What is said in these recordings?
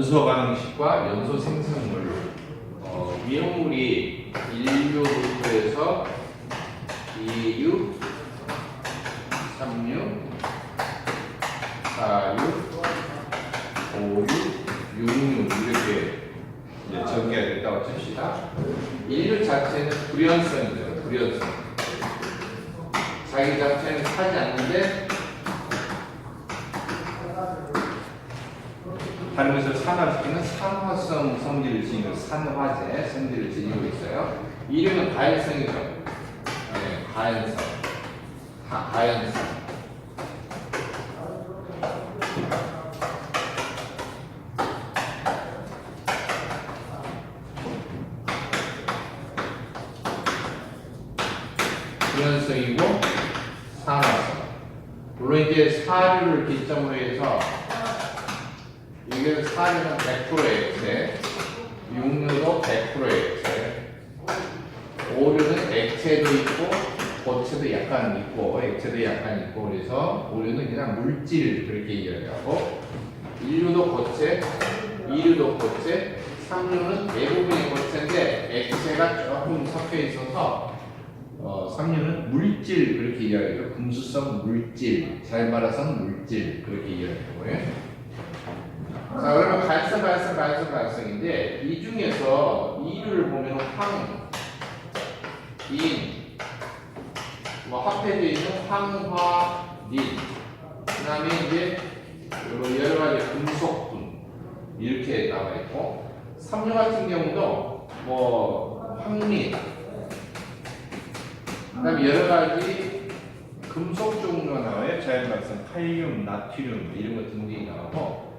연소 방식과 연소 생성물. 미용물이 1류 루트에서 2류, 3류, 4류, 5류, 6류 이렇게 이제 전개가 됐다고 칩시다. 1류 자체는 불연성이죠. 불연성. 자기 자체는 타지 않는데 다른 것을 산화시키는 산화성 성질을 지니고 산화제 성질을 지니고 있어요. 2류는 가연성이죠. 네, 가연성. 가연성. 불연성이고 산화성. 물론 이제 사류를 기점으로 해서 이게 사류는 100% 액체, 6류도 100% 액체, 5류는 액체도 있고 고체도 약간 있고 액체도 약간 있고 그래서 5류는 그냥 물질 그렇게 이야기하고 1류도 고체, 2류도 고체, 3류는 대부분이 고체인데 액체가 조금 섞여 있어서 3류는 물질 그렇게 이야기해요. 금수성 물질, 잘 말아서 물질 그렇게 이야기하고요. 자, 그러면 가연성인데 이 중에서 2류를 보면 황, 인, 뭐 합해져 있는 황화, 닌, 그 다음에 이제 여러 가지 금속분 이렇게 나와 있고 3류 같은 경우도 뭐 황린, 그 다음에 여러 가지 금속 종류가 나와요. 자연발성, 칼륨, 나트륨 이런 것 등등이 나오고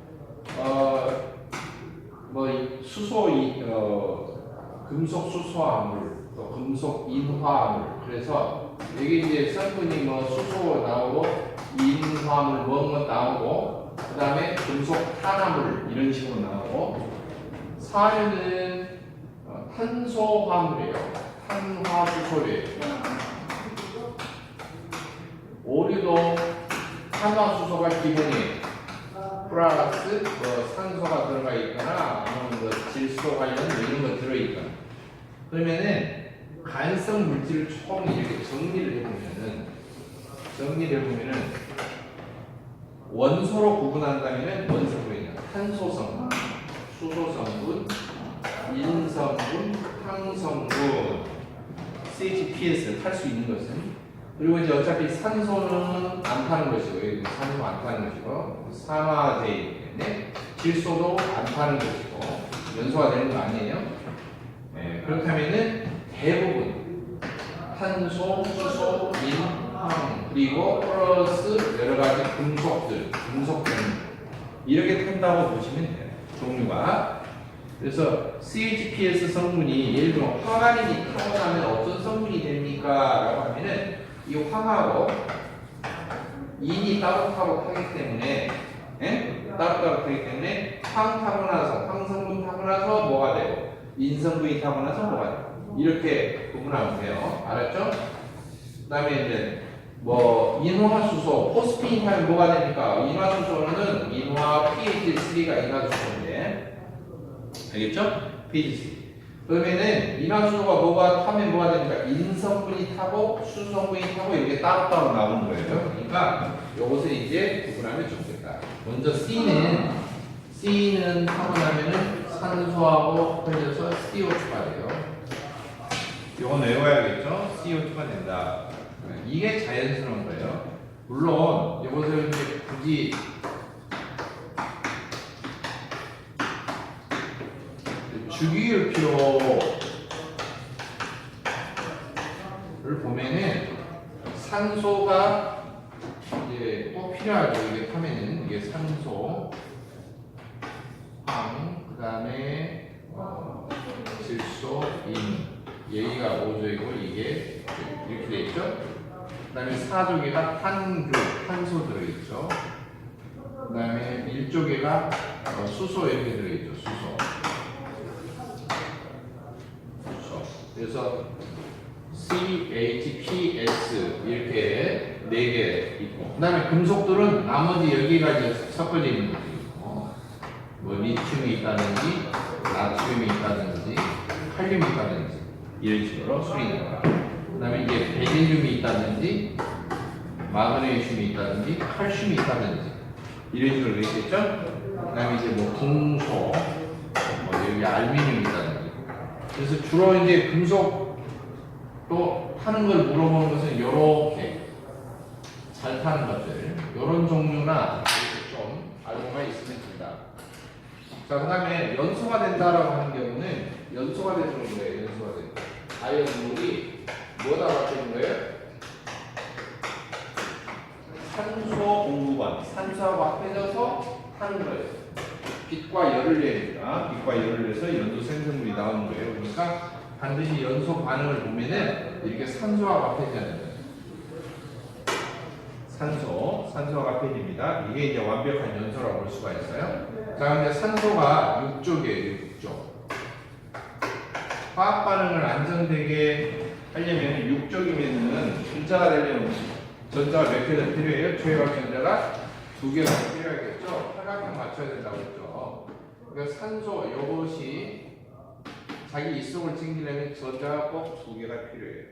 뭐 수소, 금속 수소화물, 또 금속 인화물. 그래서 여기 이제 성분이 뭐 수소 나오고 인화물 뭐 나오고 그 다음에 금속 탄화물 이런 식으로 나오고 사유는 탄소화물이에요. 탄화수소래요. 오류도 탄화수소가 기본이에요. 플러스 뭐 산소가 들어가 있거나 아니면 뭐 질소 관련 이런 거 들어 있거나 그러면은 간성 물질을 총 이렇게 정리를 해보면은 원소로 구분한다면은 원소분이냐 탄소성분, 수소성분, 인성분, 황성분, CHPS를 탈 수 있는 것은 그리고 이제 어차피 산소는 안 타는 것이고, 여기 산소 안 타는 것이고, 산화제이기 때문에 질소도 안 타는 것이고, 연소가 되는 거 아니에요? 네, 그렇다면은 대부분 탄소, 수소, 인, 황, 그리고 플러스 여러 가지 금속들, 금속들 이렇게 탄다고 보시면 돼요. 종류가. 그래서 CHPS 성분이 예를 들어 황화린이 타고 나면 어떤 성분이 됩니까? 라고 하면은 이 황하고 인이 따로 타기 때문에 따로 타기 때문에 황 타고 나서 황성분 타고 나서 뭐가 되고 인성분이 타고 나서 뭐가 되고 이렇게 구분하면 돼요. 알았죠? 그 다음에 이제 뭐 인화수소, 포스핀 타면 뭐가 됩니까? 인화수소는 인화 pH3가 인화수소인데 알겠죠? pH3 그러면은 인화수소가 뭐가 타면 뭐가 됩니까? 인성분이 타고 수성분이 타고 이렇게 따로따로 나오는 거예요. 그러니까 이것을 이제 구분하면 좋겠다. 먼저 C는 타고 나면은 산소하고 합해져서 CO2가 돼요. 이건 외워야겠죠? CO2가 된다. 이게 자연스러운 거예요. 물론 이것을 이제 굳이 주기율표를 보면은 산소가 이제 꼭 필요하죠. 이게 타면은 이게 산소, 황, 그 다음에 질소, 인, 여기가 5조이고 이게 이렇게 돼 있죠. 그 다음에 4조개가 탄소 들어있죠. 그 다음에 1조개가 수소 이렇게 들어있죠. 수소. 그래서 CHPS 이렇게 4개 있고 그 다음에 금속들은 나머지 여기가 이제 섞어져 있는 것도 있고 뭐 뭐 리튬이 있다든지 나트륨이 있다든지 칼륨이 있다든지 이런 식으로 수리된다. 그 다음에 이제 베릴륨이 있다든지 마그네슘이 있다든지 칼슘이 있다든지 이런 식으로 되어 있겠죠? 그 다음에 이제 뭐 금속, 뭐 여기 알루미늄이 있다든지. 그래서 주로 이제 금속 또 타는 걸 물어보는 것은 이렇게 잘 타는 것들, 이런 종류나 이렇게 좀 알고가 있으면 된다. 자, 그 다음에 연소가 된다라고 하는 경우는 연소가 되는 거예요. 연소가 되는 거. 아연물이 뭐다 바뀌는 거예요? 산소 공급원, 산소하고 합해져서 타는 거예요. 빛과 열을 내니까 빛과 열을 내서 연소 생성물이 나오는 거예요. 그러니까 반드시 연소 반응을 보면은 이렇게 산소와 합해지는 거예요. 산소가 합해집니다. 이게 이제 완벽한 연소라고 볼 수가 있어요. 자, 근데 산소가 6쪽이에요. 6쪽. 화학 반응을 안정되게 하려면 6쪽이면은 분자가 되려면 전자가 몇 개가 필요해요? 최외각 전자가 2개가 필요하겠죠? 삼각형 맞춰야 된다고 했죠. 그러니까 산소 이것이 자기 이속을 챙기려면 전자가 꼭 2개가 필요해요.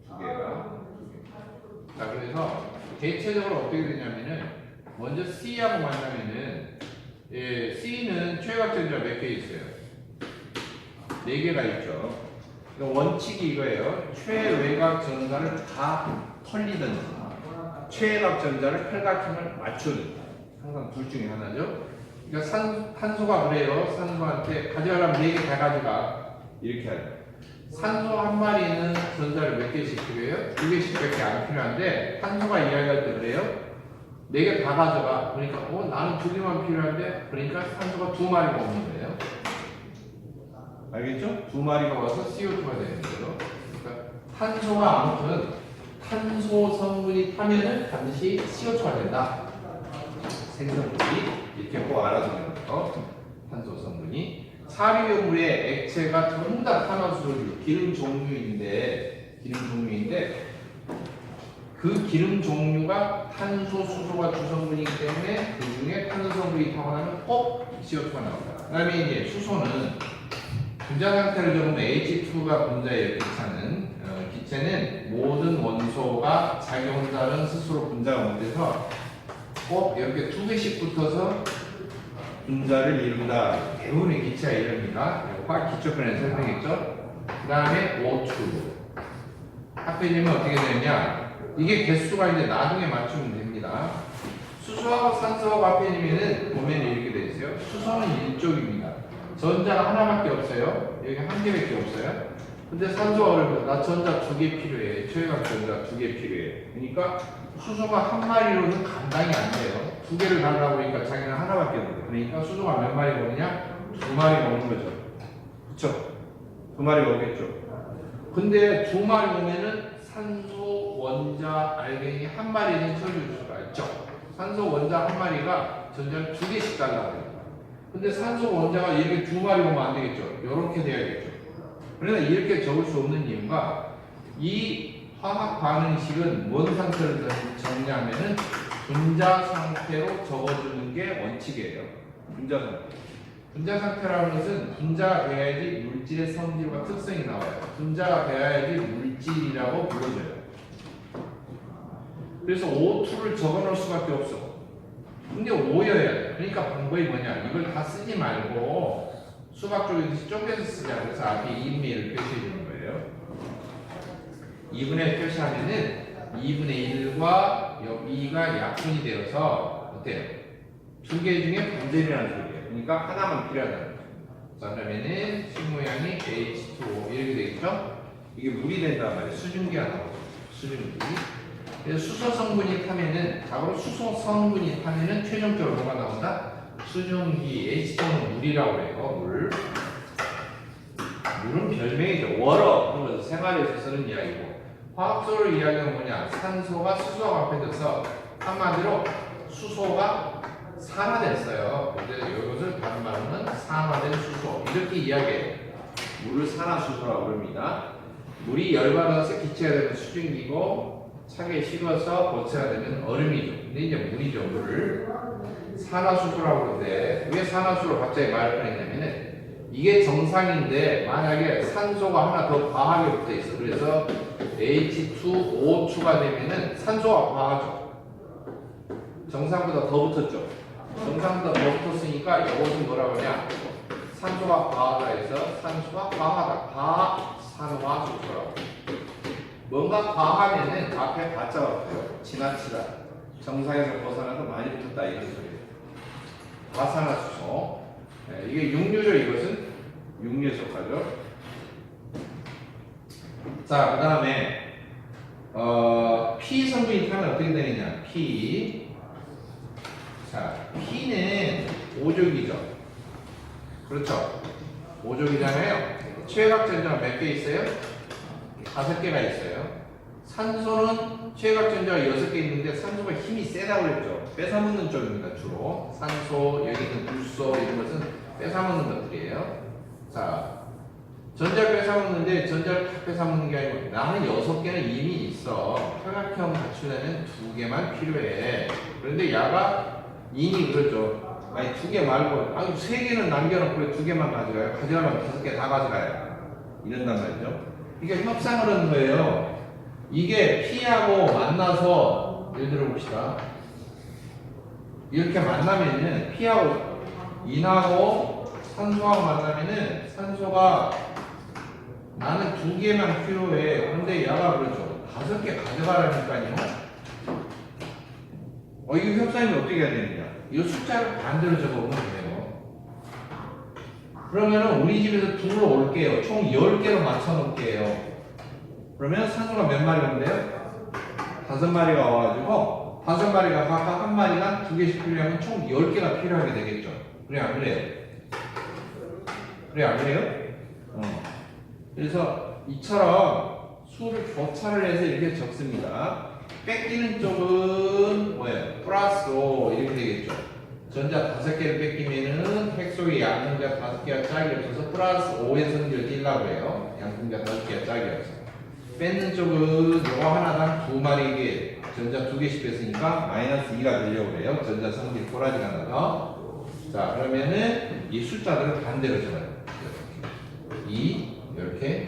2개가. 자, 그래서 대체적으로 어떻게 되냐면은 먼저 C하고 만나면은 C는 최외각 전자 몇 개 있어요? 4개가 있죠. 그러니까 원칙이 이거예요. 최외각 전자를 다 털리든지 최외각 전자를 팔각형을 맞추든지 항상 둘 중에 하나죠. 그러니까 탄소가 그래요. 산소한테 가져가려면 4개 다 가져가. 이렇게 하죠. 산소 한 마리는 전자를 몇 개씩 필요해요? 2개씩밖에 안 필요한데 탄소가 이야기할 때 그래요. 4개 다 가져가. 그러니까 나는 2개만 필요한데 그러니까 산소가 2마리가 오는 거예요. 알겠죠? 2마리가 와서 CO2가 되는 거죠. 그러니까 탄소가 아무튼 탄소 성분이 타면은 반드시 CO2가 된다. 생성물이 이렇게 꼭 알아두는 거죠. 탄소 성분이. 사료물의 액체가 전부 다 탄화수소류, 기름 종류인데 그 기름 종류가 탄소, 수소가 주성분이기 때문에 그 중에 탄소 성분이 타고나면 꼭 CO2가 나옵니다. 그 다음에 이제 수소는 분자 상태를 적으면 H2가 분자예요. 기체는 모든 원소가 자기 혼자는 스스로 분자가 못 돼서 꼭 이렇게 2개씩 붙어서 분자를 이룬다. 대부분의 기체가 이릅니다. 화학 기초편에 설명했죠. 그 다음에 O2. 합해지면 어떻게 되느냐? 이게 개수가 이제 나중에 맞추면 됩니다. 수소하고 산소하고 합해지면은 보면 이렇게 되어 있어요. 수소는 1쪽입니다. 전자가 하나밖에 없어요. 여기 한 개밖에 없어요. 근데 산소가 어려워요. 나 전자 2개 필요해. 최외각 전자 2개 필요해. 그러니까 수소가 한 마리로는 감당이 안 돼요. 2개를 달라고 하니까 자기는 하나밖에 없는데. 그러니까 수소가 몇 마리가 오느냐? 2마리가 오는 거죠. 그쵸? 2마리가 오겠죠. 근데 2마리 오면은 산소, 원자, 알갱이 한 마리는 쳐줄 수가 있죠. 산소, 원자 한 마리가 전자를 2개씩 달라고 해요. 근데 산소, 원자가 이렇게 2마리 오면 안 되겠죠. 이렇게 돼야겠죠. 그러나 이렇게 적을 수 없는 이유가 이 화학 반응식은 뭔 상태를 정리하면은 분자 상태로 적어주는 게 원칙이에요. 분자 상태. 분자 상태라는 것은 분자가 돼야지 물질의 성질과 특성이 나와요. 분자가 돼야지 물질이라고 불러줘요. 그래서 O2를 적어놓을 수밖에 없어. 근데 O여야 돼. 그러니까 방법이 뭐냐? 이걸 다 쓰지 말고 수박 쪽에서 쪼개서 쓰자. 그래서 앞에 2분의 1을 표시해 주는 거예요. 2분의 1 표시하면은 2분의 1과 2가 약분이 되어서 어때요? 2개 중에 반절이라는 소리예요. 그러니까 하나만 필요하다는 거예요. 자, 그러면은 식모양이 H2O 이렇게 되겠죠? 이게 물이 된단 말이에요. 수증기가 나오죠. 수증기. 그래서 수소 성분이 타면은, 자고로 수소 성분이 타면은 최종적으로 뭐가 나온다? 수증기, H2O는 물이라고 해요. 물. 물은 별명이죠. 워러. 그러면서 생활에서 쓰는 이야기고. 화학소를 이야기하는 뭐냐? 산소가 수소와 합해져서 한마디로 수소가 산화됐어요. 근데 이것을 다른 말로는 산화된 수소 이렇게 이야기해요. 물을 산화수소라고 부릅니다. 물이 열받아서 기체가 되는 수증기고 차게 식어서 고체가 되면 얼음이죠. 근데 이제 물이죠, 물을. 산화수소라고 그러는데 왜 산화수소를 갑자기 말을 꺼냈냐면은 이게 정상인데 만약에 산소가 하나 더 과하게 붙어 있어. 그래서 H2O2가 되면은 산소가 과하죠. 정상보다 더 붙었죠. 정상보다 더 붙었으니까 이것은 뭐라고 하냐? 산소가 과하다 해서 산소가 과하다. 과산화수소라고. 뭔가 과하면은 앞에 가짜가 붙어요. 지나치다. 정상에서 벗어나서 많이 붙었다 이런 소리예요. 과산화수소. 네, 이게 육류죠. 이것은 육류에 속하죠. 자, 그 다음에 P 성분이 타면 어떻게 되느냐? P. 자, P는 오족이죠. 그렇죠. 오족이잖아요. 최각 전자가 몇 개 있어요? 5개가 있어요. 산소는 최각 전자가 6개 있는데 산소가 힘이 세다고 그랬죠. 뺏어먹는 쪽입니다. 주로 산소, 여기 있는 물소 이런 것은 뺏어먹는 것들이에요. 자, 전자를 뺏어먹는데 전자를 다 뺏어먹는 게 아니고 나는 6개는 이미 있어. 삼각형 갖추려면 2개만 필요해. 그런데 야가 인이 그러죠. 아니 2개 말고 아니 3개는 남겨놓고 왜 2개만 가져가요? 가져가면 5개 다 가져가요. 이런단 말이죠. 그러니까 협상을 하는 거예요. 이게 P하고 만나서 예를 들어 봅시다. 이렇게 만나면은 P하고 인하고 산소하고 만나면은 산소가 나는 2개만 필요해. 근데 얘가 그러죠. 5개 가져가라니까요. 이거 협상이면 어떻게 해야 되느냐? 이 숫자를 반대로 적어보면 돼요. 그러면은 우리 집에서 둘로 올게요. 총 10개로 맞춰 놓을게요. 그러면 산소가 몇 마리가 온대요? 5마리가 와가지고 5마리가 각각 한 마리가 2개씩 필요하면 총 10개가 필요하게 되겠죠. 그래 안 그래요? 그래 안 그래요? 그래서 이처럼 수를 교차를 해서 이렇게 적습니다. 뺏기는 쪽은 뭐예요? 플러스 5 이렇게 되겠죠. 전자 5개를 뺏기면은 핵 속에 양분자 5개가 짝이 없어서 플러스 5의 성질을 띄려고 해요. 양분자 5개가 짝이 없어서. 뺏는 쪽은 요거 하나당 2마리에 전자 2개씩 뺐으니까 마이너스 2가 되려고 해요. 전자 성질 꼬라지가 나서. 자, 그러면은 이 숫자들을 반대로 적어요. 이렇게 2, 이렇게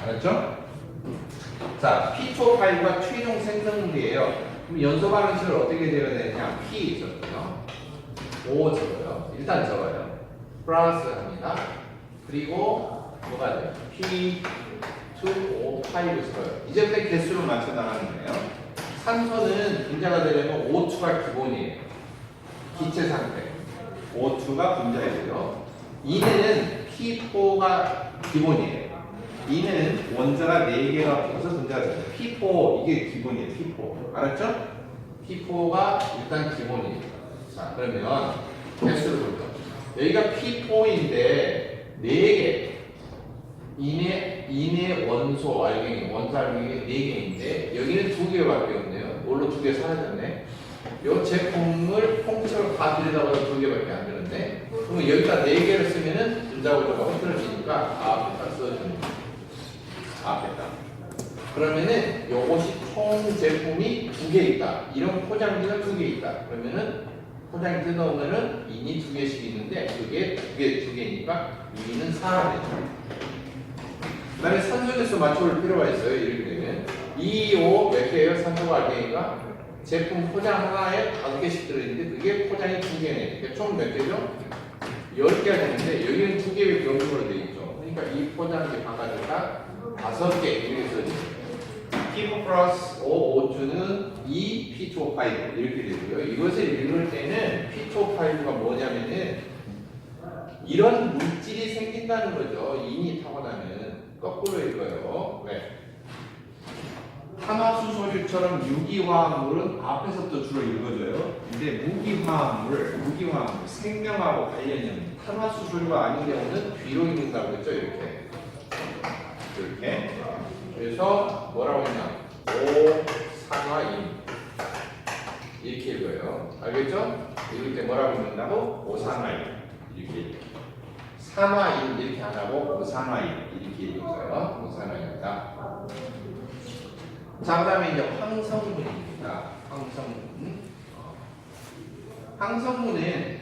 5. 알았죠? 자, P2 파일과 최종 생성물이에요. 그럼 연소 반응식을 어떻게 적어야 되느냐? P 적어요. O 적어요. 일단 적어요. 플러스 합니다. 그리고 뭐가 돼요? P2O5 적어요. 이제부터 개수를 맞춰 나가는 거예요. 산소는 분자가 되려면 O2가 기본이에요. 기체 상태. O2가 분자이고요. 이는 P4가 기본이에요. 이는 원자가 4개가 붙어서 분자가 돼요. P4 이게 기본이에요. P4 알았죠? P4가 일단 기본이에요. 자, 그러면 개수를 볼게요. 여기가 P4인데 4개 인의 원소 알갱이 원소 알갱이 4개인데 여기는 2개밖에 없네요. 뭘로 2개 사라졌네. 이 제품을 통째로 다 들여다봐도 2개밖에 안 되는데 그러면 여기다 4개를 쓰면은 분자구조가 흐트러지니까 앞에다 써줍니다. 앞에다. 그러면은 요것이 총 제품이 2개 있다. 이런 포장지가 2개 있다. 그러면은 포장지 뜯어오면은 인이 2개씩 있는데 그게 2개니까 인은 4가 되죠. 그 다음에 산소개수 맞춰볼 필요가 있어요. 이렇게 되면 2, 5 몇 개예요? 산소가 알갱이가 제품 포장 하나에 5개씩 들어있는데 그게 포장이 2개네. 그러니까 총 몇 개죠? 10개가 되는데 여기는 2개의 병으로 되어 있죠. 그러니까 이 포장지 바깥에다 5개 이렇게 써주세요. P4 플러스 O2는 2 P2O5 이렇게 되고요. 이것을 읽을 때는 P2O5가 뭐냐면은 이런 물질이 생긴다는 거죠. 인이 타고나면 거꾸로 읽어요. 왜? 탄화수소류처럼 유기화합물은 앞에서부터 주로 읽어줘요. 근데 무기화합물, 생명하고 관련이 없는 탄화수소류가 아닌 경우는 뒤로 읽는다고 했죠. 이렇게. 그래서 뭐라고 했냐? 오산화인 이렇게 읽어요. 알겠죠? 읽을 때 뭐라고 읽는다고? 오산화인 이렇게 읽어요. 산화인 이렇게 안 하고 오산화인 이렇게 읽어요. 오산화인이다. 자, 그다음에 이제 황성분입니다. 황성분. 황성분은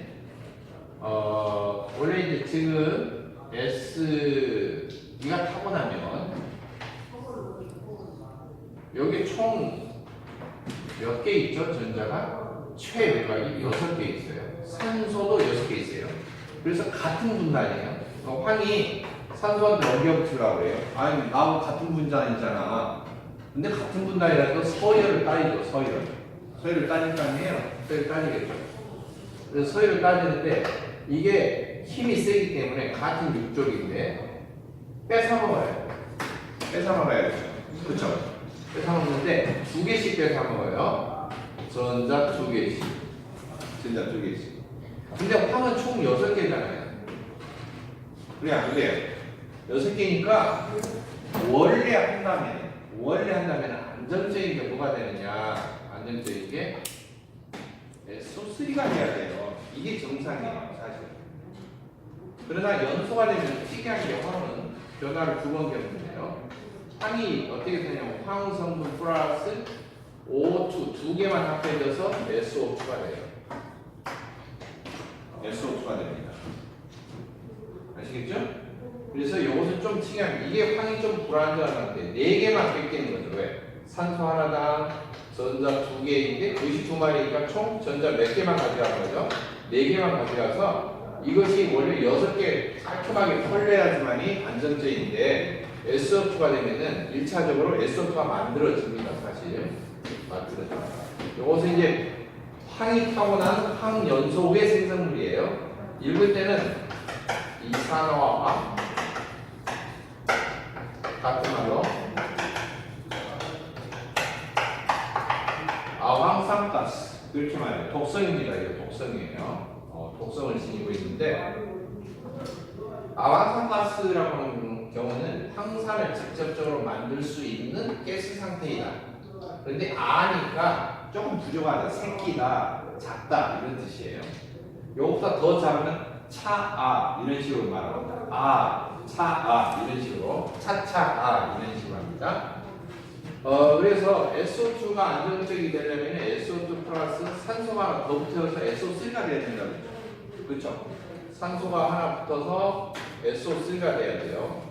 원래 이제 지금 S가 타고나면 여기 총 몇 개 있죠? 전자가 최외곽이 6개 있어요. 산소도 6개 있어요. 그래서 같은 분단이에요. 황이 산소한테 넘겨붙으려고 해요. 아니 나하고 같은 분단이잖아. 근데 같은 분단이라도 서열을 따지죠. 서열을 따질 거 아니에요. 서열을 따지겠죠. 그래서 서열을 따지는데 이게 힘이 세기 때문에 같은 육족인데 뺏어먹어요. 뺏어먹어야죠. 그렇죠? 뺏어먹는데 2개씩 뺏어먹어요. 전자 2개씩. 전자 2개씩. 근데 황은 총 6개잖아요. 그래 안 그래요? 6개니까 원래 한다면 안정적인 게 뭐가 되느냐? 안정적인 게 SO3가 돼야 돼요. 이게 정상이에요, 사실. 그러나 연소가 되면 특이한 게 황은 변화를 2번 겪는데요. 황이 어떻게 되냐면 황 성분 플러스 O2 2개만 합해져서 SO2가 돼요. SO2가 됩니다. 아시겠죠? 그래서 이것은 좀 특이한 게 이게 황이 좀 불안정한 상태. 4개만 뺏기는 거죠. 왜? 산소 하나당 전자 2개인데 92마리니까 총 전자 몇 개만 가져간 거죠? 4개만 가져가서 이것이 원래 6개 깔끔하게 털려야지만이 안전제인데 SO2가 되면은 1차적으로 SO2가 만들어집니다. 사실 만들어져요. 이것은 이제 황이 타고난 황연소의 생성물이에요. 읽을 때는 이산화와 황 같은 말로 아황산가스 그렇게 말해요. 독성입니다. 이거 독성이에요. 독성을 지니고 있는데 아황산가스라고 하는 경우는 황산을 직접적으로 만들 수 있는 가스 상태이다. 그런데 아니까 조금 부족하다, 새끼다, 작다 이런 뜻이에요. 요것보다 더 작으면 차아 이런 식으로 말합니다. 차아 이런 식으로 차차아 이런 식으로 합니다. 그래서 SO2가 안정적이 되려면 SO2 플러스 산소가 하나 더 붙어서 SO3가 돼야 된다고 했죠. 그렇죠? 산소가 하나 붙어서 SO3가 돼야 돼요.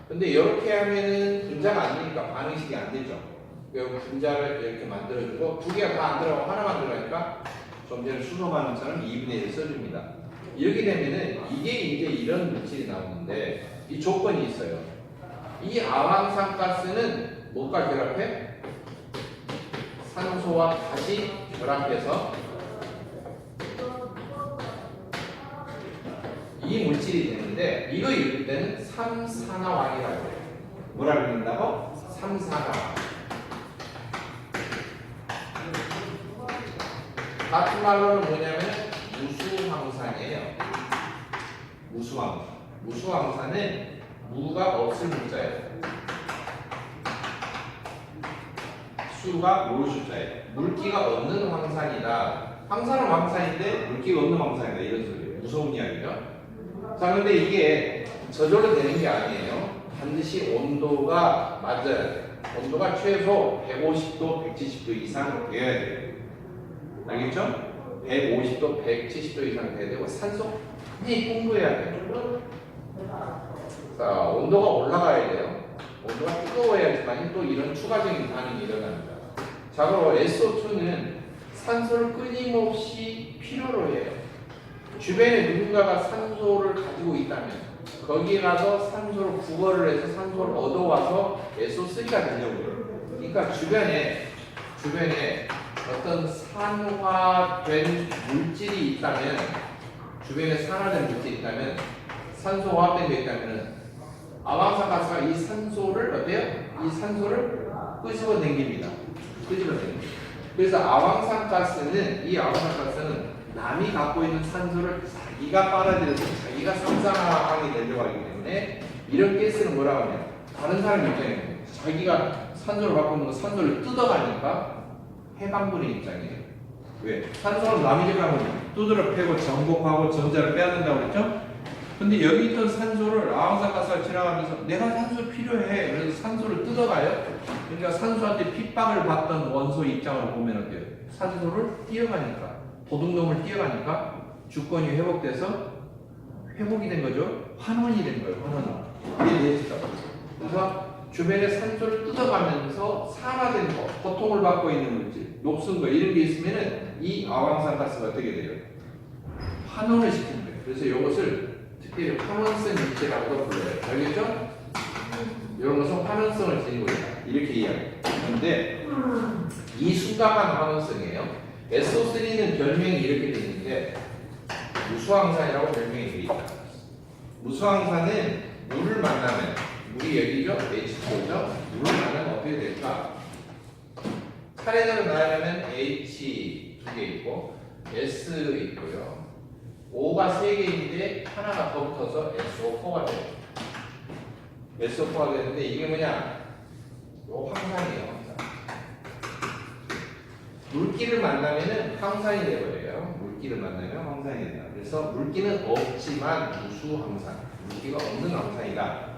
근데 이렇게 하면은 분자가 안 되니까 반응식이 안 되죠. 분자를 이렇게 만들어주고 2개가 다 안 들어가고 하나만 들어가니까 좀 전에 수소 반응처럼 2분의 1을 써줍니다. 이렇게 되면은 이게 이제 이런 물질이 나오는데 이 조건이 있어요. 이 아황산가스는 뭐가 결합해? 산소와 다시 결합해서 이 물질이 되는데 이거 읽을 때는 3산화왕이라고 해요. 뭐라고 읽는다고? 3산화왕. 같은 말로는 뭐냐면 무수황산이에요. 무수황산. 무수황산은 무가 없을 문자예요. 수가 모를 숫자예요. 물기가 없는 황산이다. 황산은 황산인데 물기가 없는 황산이다. 이런 소리예요. 무서운 이야기죠. 자, 근데 이게 저절로 되는 게 아니에요. 반드시 온도가 맞아야 돼요. 온도가 최소 150도, 170도 이상 돼야 돼요. 알겠죠? 150도, 170도 이상 돼야 되고 산소 많이 풍부해야 돼요. 자, 온도가 올라가야 돼요. 온도가 뜨거워야지만 또 이런 추가적인 반응이 일어납니다. 자, 그리고 SO2는 산소를 끊임없이 필요로 해요. 주변에 누군가가 산소를 가지고 있다면 거기에 가서 산소를 구걸을 해서 산소를 얻어와서 SO3가 되려고 해요. 그러니까 주변에 어떤 산화된 물질이 있다면 주변에 산화된 물질이 있다면 산소 화합된 게 있다면 아황산가스가 이 산소를 어때요? 이 산소를 끄집어 당깁니다. 그래서 이 아황산가스는 남이 갖고 있는 산소를 자기가 빨아들여서 자기가 삼산화황이 되려고 하기 때문에 이런 가스는 뭐라고 하냐? 다른 사람 입장에서 자기가 산소를 갖고 있는 거 산소를 뜯어가니까 해방분의 입장이에요. 왜? 산소는 남이 가면 두드러 패고 정복하고 전자를 빼앗는다고 그랬죠? 근데 여기 있던 산소를 아황산가스가 지나가면서 내가 산소 필요해. 그래서 산소를 뜯어가요. 그러니까 산소한테 핍박을 받던 원소 입장을 보면 어때요? 산소를 뛰어가니까, 도둑놈을 뛰어가니까 주권이 회복돼서 회복이 된 거죠. 환원이 된 거예요. 환원. 이해되시죠? 그래서 주변에 산소를 뜯어가면서 산화된 거, 고통을 받고 있는 물질, 녹슨 거 이런 게 있으면은 이 아황산가스가 어떻게 돼요? 환원을 시키는 거예요. 그래서 이것을 특히 환원성 물질이라고도 불러요. 알겠죠? 이런 것은 환원성을 지니고 있다. 이렇게 이야기해요. 그런데 이 순간만 환원성이에요. SO3는 별명이 이렇게 되어 있는데 무수황산이라고 별명이 되어 있다. 무수황산은 물을 만나면 물이 여기죠? H2O죠? 물을 만나면 어떻게 될까? 차례대로 나가려면 H 2개 있고 S 있고요. O가 3개인데 하나가 더 붙어서 SO4가 돼요. SO4가 되는데 이게 뭐냐? 요 황산이에요. 황산. 물기를 만나면은 황산이 되어버려요. 물기를 만나면 황산이 된다. 그래서 물기는 없지만 무수황산. 물기가 없는 황산이다.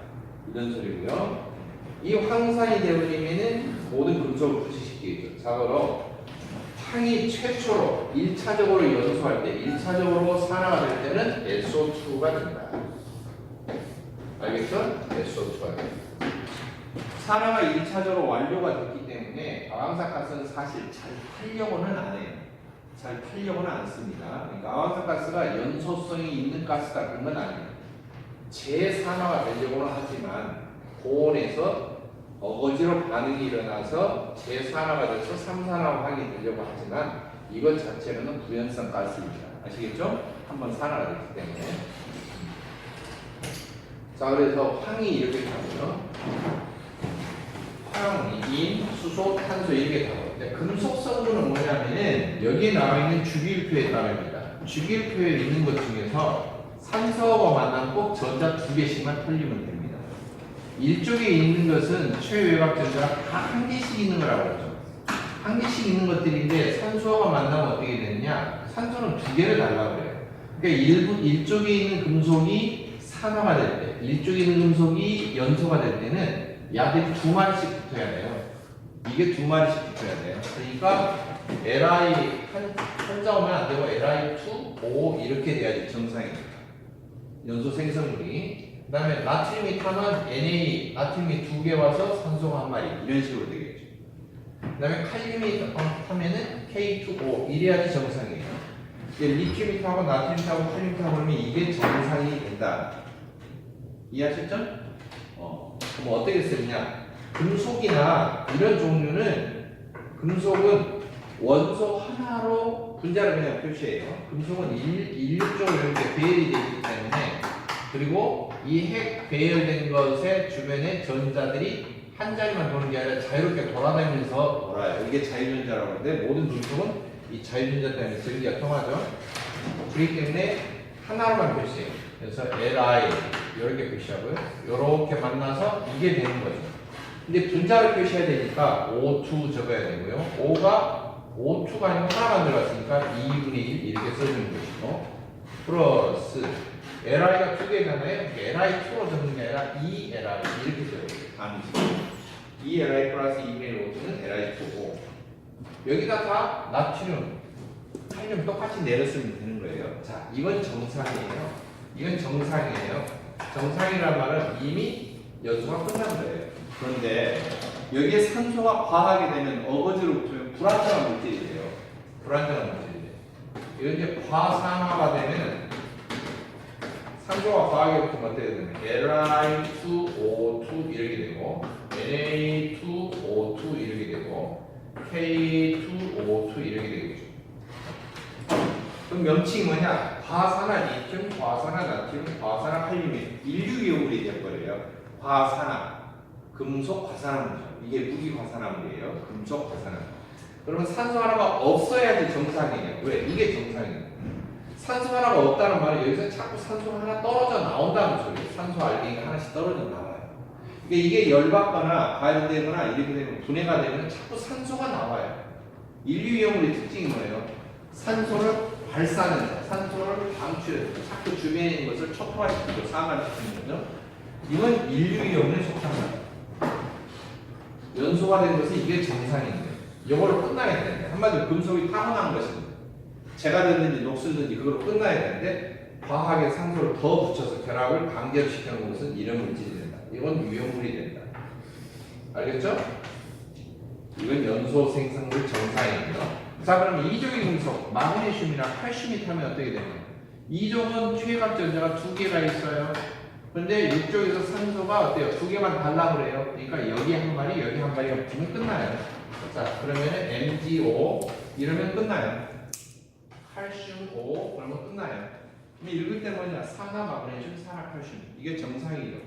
이런 소리고요. 이 황산이 되어버리면은 모든 금속을 부식시키겠죠. 자고로 황이 최초로 1차적으로 연소할 때 1차적으로 산화가 될 때는 SO2가 된다. 알겠죠? SO2가 된다. 산화가 1차적으로 완료가 됐기 때문에 아황산가스는 사실 잘 타려고는 안 해요. 잘 타려고는 안 씁니다. 그러니까 아황산가스가 연소성이 있는 가스다 그런 건 아니에요. 재산화가 되려고는 하지만 고온에서 어거지로 반응이 일어나서 재산화가 돼서 3산화황이 되려고 하지만 이것 자체로는 부연성 가스입니다. 아시겠죠? 한번 산화가 됐기 때문에. 자, 그래서 황이 이렇게 가고요. 황, 인, 수소, 탄소 이렇게 가고. 금속 성분은 뭐냐면은 여기에 나와 있는 주기율표에 따릅니다. 주기율표에 있는 것 중에서 산소하고 만나면 꼭 전자 2개씩만 털리면 됩니다. 일쪽에 있는 것은 최외곽 전자가 다 한 개씩 있는 거라고 그러죠. 한 개씩 있는 것들인데 산소가 만나면 어떻게 되느냐? 산소는 2개를 달라고 그래요. 그러니까 일쪽에 있는 금속이 산화가 될 때, 일쪽에 있는 금속이 연소가 될 때는 야들이 2마리씩 붙어야 돼요. 이게 2마리씩 붙어야 돼요. 그러니까 Li 한자 오면 안 되고 Li2, O 이렇게 돼야지 정상입니다. 연소 생성물이. 그 다음에 나트륨이 타면 Na, 나트륨이 2개 와서 산소가 1마리 이런 식으로 되겠죠. 그 다음에 칼륨이 타면은 K2O 이래야지 정상이에요. 리튬이 타고 나트륨이 타고 칼륨이 타고 그러면 이게 정상이 된다. 이해하셨죠? 그럼 어떻게 쓰느냐? 금속이나 이런 종류는 금속은 원소 하나로 분자를 그냥 표시해요. 금속은 일률적으로 이렇게 배열이 되어 있기 때문에 그리고 이 핵 배열된 것의 주변에 전자들이 한 자리만 도는 게 아니라 자유롭게 돌아다니면서 돌아요. 이게 자유전자라고 하는데 모든 금속은 이 자유전자 때문에 전기가 통하죠. 그렇기 때문에 하나로만 표시해요. 그래서 Li 이렇게 표시하고요. 이렇게 만나서 이게 되는 거죠. 근데 분자를 표시해야 되니까 O2 적어야 되고요. O2가 아니고 하나만 들어갔으니까 2분의 1 이렇게 써주는 것이고 플러스 Li가 2개잖아요. Li2로 적는 게 아니라 2Li 이렇게 써야 돼요. 반드시 2Li 플러스 2분의 1 O2는 Li2O. 여기다 다 나트륨, 칼륨 똑같이 내렸으면 되는 거예요. 자, 이건 정상이에요. 이건 정상이에요. 정상이란 말은 이미 연소가 끝난 거예요. 그런데 여기에 산소가 과하게 되면 어거지로 붙으면 불안정한 물질이 돼요. 불안정한 물질이 돼요. 이렇게 과산화가 되면 산소가 과하게 붙으면 어떻게 되냐면 Li2O2 이렇게 되고 Na2O2 이렇게 되고 K2O2 이렇게 되겠죠. 그럼 명칭이 뭐냐? 과산화 리튬, 과산화 나트륨, 과산화 칼륨이 인류기용물이 되어버려요. 과산화, 금속 과산화물이죠. 이게 무기과산화물이에요. 금속 과산화물. 그러면 산소 하나가 없어야지 정상이에요. 왜? 이게 정상이에요. 산소 하나가 없다는 말은 여기서 자꾸 산소 하나 떨어져 나온다는 소리예요. 산소 알갱이가 하나씩 떨어져 나와요. 그러니까 이게 열받거나 가열되거나 이렇게 되면 분해가 되면 자꾸 산소가 나와요. 인류기용물의 특징이 뭐예요? 산소를 발산해서 산소를 방출해서 자꾸 주변에 있는 것을 촉발시키고 산화시키는 거죠. 이건 인류위험에 속합니다. 연소가 된 것은 이게 정상인데 이걸로 끝나야 되는데 한마디로 금속이 타고난 것입니다. 재가 됐는지 녹슬든지 그걸로 끝나야 되는데 과학의 산소를 더 붙여서 결합을 강제시키는 것은 이런 물질이 된다. 이건 위험물이 된다. 알겠죠? 이건 연소 생성물 정상이고요. 자, 그럼 이종의 금속, 마그네슘이나 칼슘이 타면 어떻게 되냐? 이종은 최각전자가 두 개가 있어요. 근데 이쪽에서 산소가 어때요? 두 개만 달라고 그래요. 그러니까 여기 한 마리, 여기 한 마리가 붙으면 끝나요. 자, 그러면은 MgO 이러면 끝나요. 칼슘 O 그러면 끝나요. 그럼 읽을 때 뭐냐? 산화 마그네슘, 산화 칼슘. 이게 정상이에요.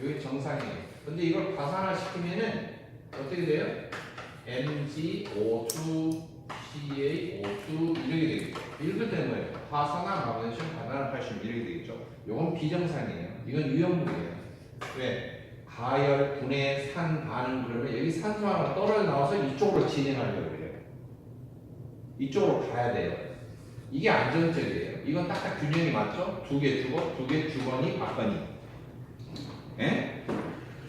이게 정상이에요. 근데 이걸 과산화시키면은 어떻게 돼요? MgO2 CaO2 이렇게 되겠죠. 읽을 때는 뭐예요? 과산화 마그네슘, 과산화 칼슘 이렇게 되겠죠. 이건 비정상이에요. 이건 위험물이에요. 왜? 가열, 분해, 산 반응 그러면 여기 산소 하나 떨어져 나와서 이쪽으로 진행하려고 그래요. 이쪽으로 가야 돼요. 이게 안정적이에요. 이건 딱딱 균형이 맞죠? 두 개 주고, 두 개 주거니, 받거니. 예?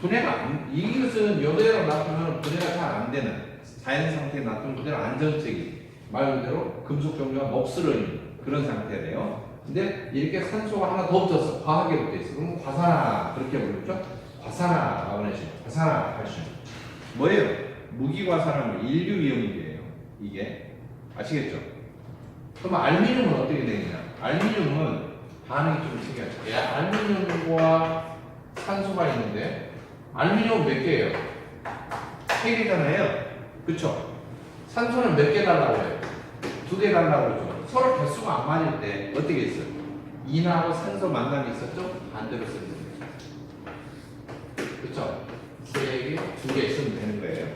분해가 이것은 요대로 놔두면 분해가 잘 안 되는 자연 상태에 놔두면 그대로 안정적인 말 그대로 금속 종류가 먹스러진 그런 상태래요. 근데 이렇게 산소가 하나 더 붙었어. 과하게 붙어 있어. 그럼 과산화 그렇게 부르죠? 과산화 마그네슘, 과산화 칼슘. 뭐예요? 무기과산화물 인류 위험물이에요. 이게 아시겠죠? 그럼 알루미늄은 어떻게 되느냐? 알루미늄은 반응이 좀 특이하죠. 알루미늄과 산소가 있는데 알루미늄은 몇 개예요? 3개잖아요. 그쵸? 산소는 몇 개 달라고 해요? 2개 달라고 그러죠. 서로 개수가 안 맞을 때 어떻게 했어요? 인하고 산소 만남이 있었죠? 반대로 쓰는 거예요. 그쵸? 3개, 2개 쓰면 되는 거예요.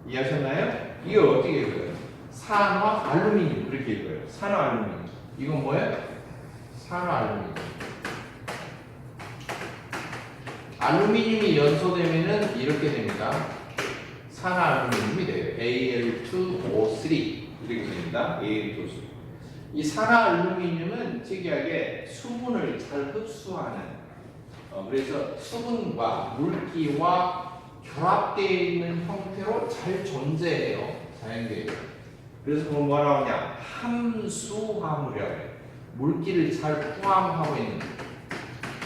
이해하셨나요? 이거 어떻게 읽어요? 산화 알루미늄 그렇게 읽어요. 산화 알루미늄. 이건 뭐예요? 산화 알루미늄. 알루미늄이 연소되면은 이렇게 됩니다. 산화 알루미늄이 돼요. Al2O3 이렇게 됩니다. Al2O3. 이 산화 알루미늄은 특이하게 수분을 잘 흡수하는 그래서 수분과 물기와 결합되어 있는 형태로 잘 존재해요. 자연계에. 그래서 그건 뭐라고 하냐? 함수화물이라고 해요. 물기를 잘 포함하고 있는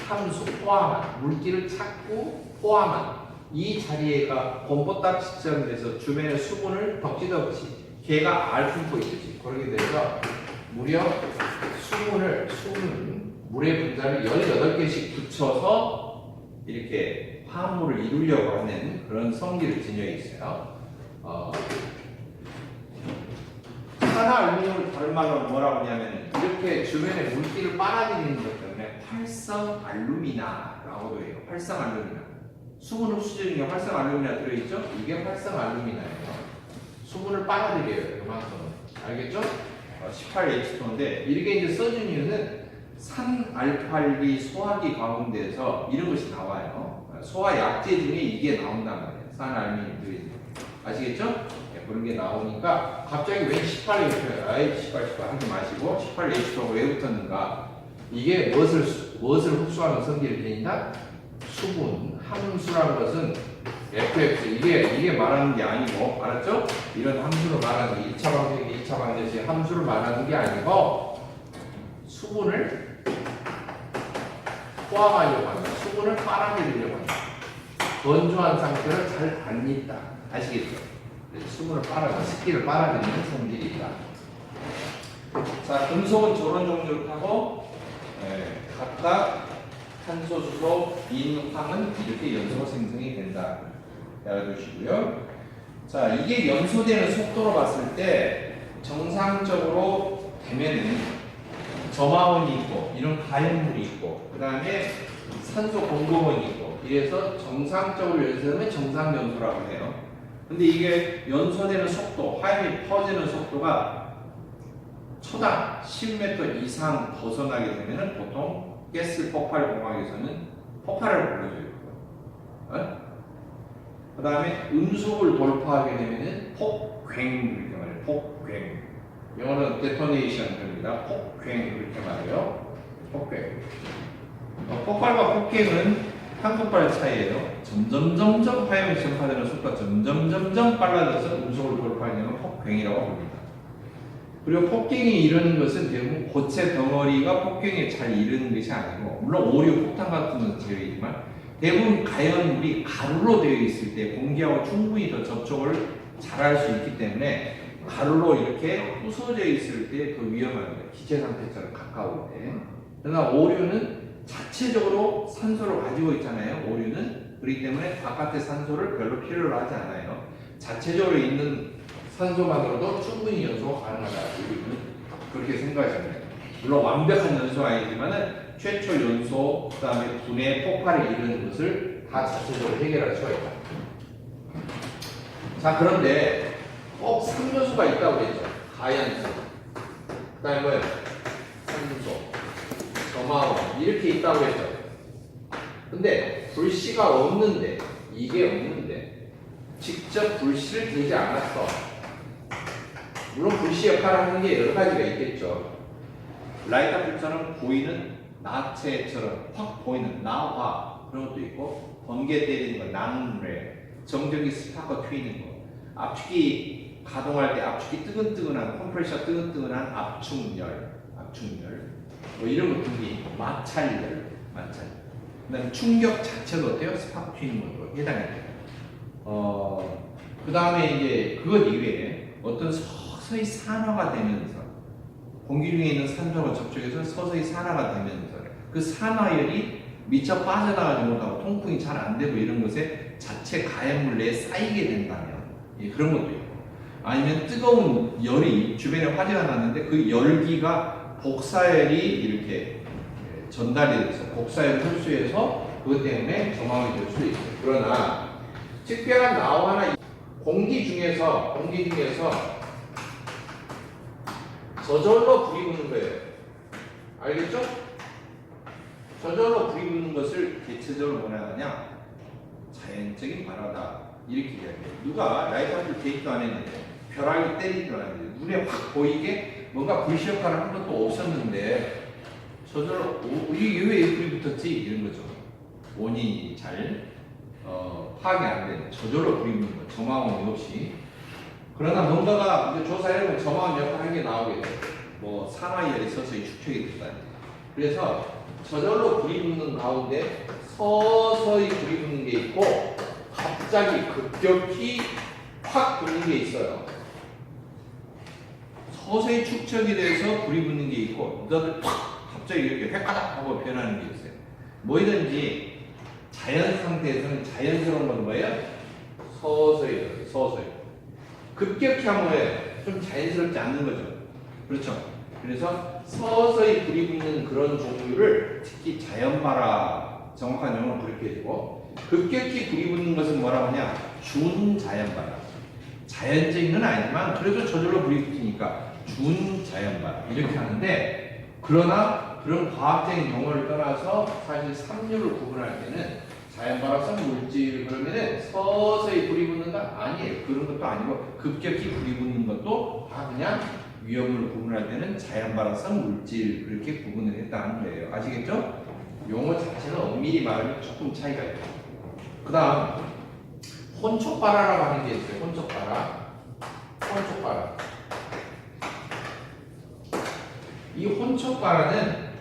함수, 포함한 물기를 찾고 포함한 이 자리에가 곰보딱 지점에서 주변의 수분을 덕지덕지 개가 알 품고 있듯이 그렇게 돼서 무려 수분 물의 분자를 18개씩 붙여서 이렇게 화합물을 이루려고 하는 그런 성질을 지녀 있어요. 산화 알루미늄을 다른 말로 뭐라고 하냐면 이렇게 주변에 물기를 빨아들이는 것 때문에 활성 알루미나라고도 해요. 활성 알루미나. 수분 흡수제 중에 활성 알루미나 들어있죠? 이게 활성 알루미나예요. 수분을 빨아들여요. 이만큼은. 알겠죠? 18H2인데 이렇게 이제 써준 이유는 산알팔기 소화기 가운데에서 이런 것이 나와요. 소화 약재 중에 이게 나온단 말이에요. 산알루미늄 들어있는. 아시겠죠? 그런 게 나오니까 갑자기 왜 18H2야? 아이 18 하지 마시고 18H2가 왜 붙었는가? 이게 무엇을 흡수하는 성질을 지닌다? 수분, 함수라는 것은 FX 이게 말하는 게 아니고 알았죠? 이런 함수를 말하는 게 1차 방정식, 2차 방정식 함수를 말하는 게 아니고 수분을 포함하려고 한다. 수분을 빨아들이려고 한다. 건조한 상태로 잘 안 있다. 아시겠죠? 수분을 습기를 빨아들이는 성질이 있다. 자, 금속은 저런 종류를 타고 각각 탄소, 수소, 인, 황은 이렇게 연소가 생성이 된다. 알아두시고요. 자, 이게 연소되는 속도로 봤을 때 정상적으로 되면은 점화원이 있고 이런 가연물이 있고 그 다음에 산소 공급원이 있고 이래서 정상적으로 연소되면 정상 연소라고 해요. 근데 이게 연소되는 속도, 화염이 퍼지는 속도가 초당 10m 이상 벗어나게 되면은 보통 가스 폭발 공학에서는 폭발을 불러줘요. 그 다음에 음속을 돌파하게 되면은 폭괭 이렇게 말해요. 폭괭. 영어로는 detonation 합니다. 폭행 그렇게 말해요. 폭행. 폭발과 폭행은 한국발 차이예요. 점점 화염이 전파되는 속도가 점점 빨라져서 음속을 돌파하는 폭행이라고 합니다. 그리고 폭행이 이루는 것은 대부분 고체 덩어리가 폭행에 잘 이르는 것이 아니고, 물론 오류, 폭탄 같은 것은 제외이지만 대부분 가연물이 가루로 되어 있을 때 공기하고 충분히 더 접촉을 잘할 수 있기 때문에 가루로 이렇게 부서져 있을 때 더 위험합니다. 기체 상태처럼 가까울 때. 그러나 오류는 자체적으로 산소를 가지고 있잖아요. 오류는. 그렇기 때문에 바깥의 산소를 별로 필요로 하지 않아요. 자체적으로 있는 산소만으로도 충분히 연소가 가능하다. 오류는 그렇게 생각하시면 돼요. 물론 완벽한 연소가 아니지만은 최초 연소, 그 다음에 분해, 폭발을 이루는 것을 다 자체적으로 해결할 수가 있다. 자, 그런데 꼭 3요소가 있다고 그랬죠. 가연소, 그 다음에 뭐예요? 산소, 점화원 이렇게 있다고 했죠. 근데 불씨가 없는데, 이게 없는데 직접 불씨를 대지 않았어. 물론 불씨 역할을 하는 게 여러 가지가 있겠죠. 라이터 불처럼 보이는 나체처럼 확 보이는 나화 그런 것도 있고, 번개 때리는 거 낭레, 정전기 스파커 튀는 거, 압축기 가동할 때 압축기 뜨끈뜨끈한 컴프레셔 뜨끈뜨끈한 압축열 뭐 이런 거 등이 마찰열. 그다음 충격 자체도 어때요? 스파크 튀는 것도 해당이 돼요. 그 다음에 이제 그것 이외에 어떤 서서히 산화가 되면서 공기 중에 있는 산소와 접촉해서 서서히 산화가 되면서 그 산화열이 미처 빠져나가지 못하고 통풍이 잘 안 되고 이런 것에 자체 가연물 내에 쌓이게 된다면, 예, 그런 것도 있고, 아니면 뜨거운 열이 주변에 화재가 났는데 그 열기가 복사열이 이렇게 전달이 돼서 복사열을 흡수해서 그것 때문에 점화이 될 수도 있어요. 그러나 특별한 나와나 공기 중에서 저절로 불이 붙는 거예요. 알겠죠? 저절로 불이 붙는 것을 대체적으로 뭐라 하냐? 자연적인 발화다. 이렇게 이야기해요. 누가 라이터를 데이트 안 했는데 벼락이 때리지도 않았는데 눈에 확 보이게 뭔가 불시 역할을 한 것도 없었는데 저절로 이게 왜 불이 붙었지? 이런 거죠. 원인이 잘 파악이 안 되는, 저절로 불이 붙는 거, 점화원이 없이. 그러나 뭔가가 이제 조사해보면 점화원 역할을 하는 게 나오겠죠. 뭐 산화열이 서서히 축적이 됐다니. 그래서 저절로 불이 붙는 가운데 서서히 불이 붙는 게 있고, 갑자기 급격히 확 붙는 게 있어요. 서서히 축적이 돼서 불이 붙는 게 있고, 갑자기 이렇게 획가닥 하고 변하는 게 있어요. 뭐이든지 자연 상태에서는 자연스러운 건 뭐예요? 서서히. 급격히 하면 뭐예요? 좀 자연스럽지 않는 거죠. 그렇죠? 그래서 서서히 불이 붙는 그런 종류를 특히 자연발화, 정확한 용어는 그렇게 해주고, 급격히 불이 붙는 것은 뭐라고 하냐? 준자연발화. 자연적인 건 아니지만 그래도 저절로 불이 붙으니까 준자연발화 이렇게 하는데, 그러나 그런 과학적인 용어를 떠나서 사실 삼류를 구분할 때는 자연발화성 물질 그러면은 서서히 불이 붙는다? 아니에요. 그런 것도 아니고 급격히 불이 붙는 것도 다 그냥 위험을 구분할 때는 자연발화성 물질 그렇게 구분을 했다는 거예요. 아시겠죠? 용어 자체는 엄밀히 말하면 조금 차이가 있어요. 그 다음 혼촉발화라고 하는 게 있어요. 혼촉발화. 이 혼촉발화는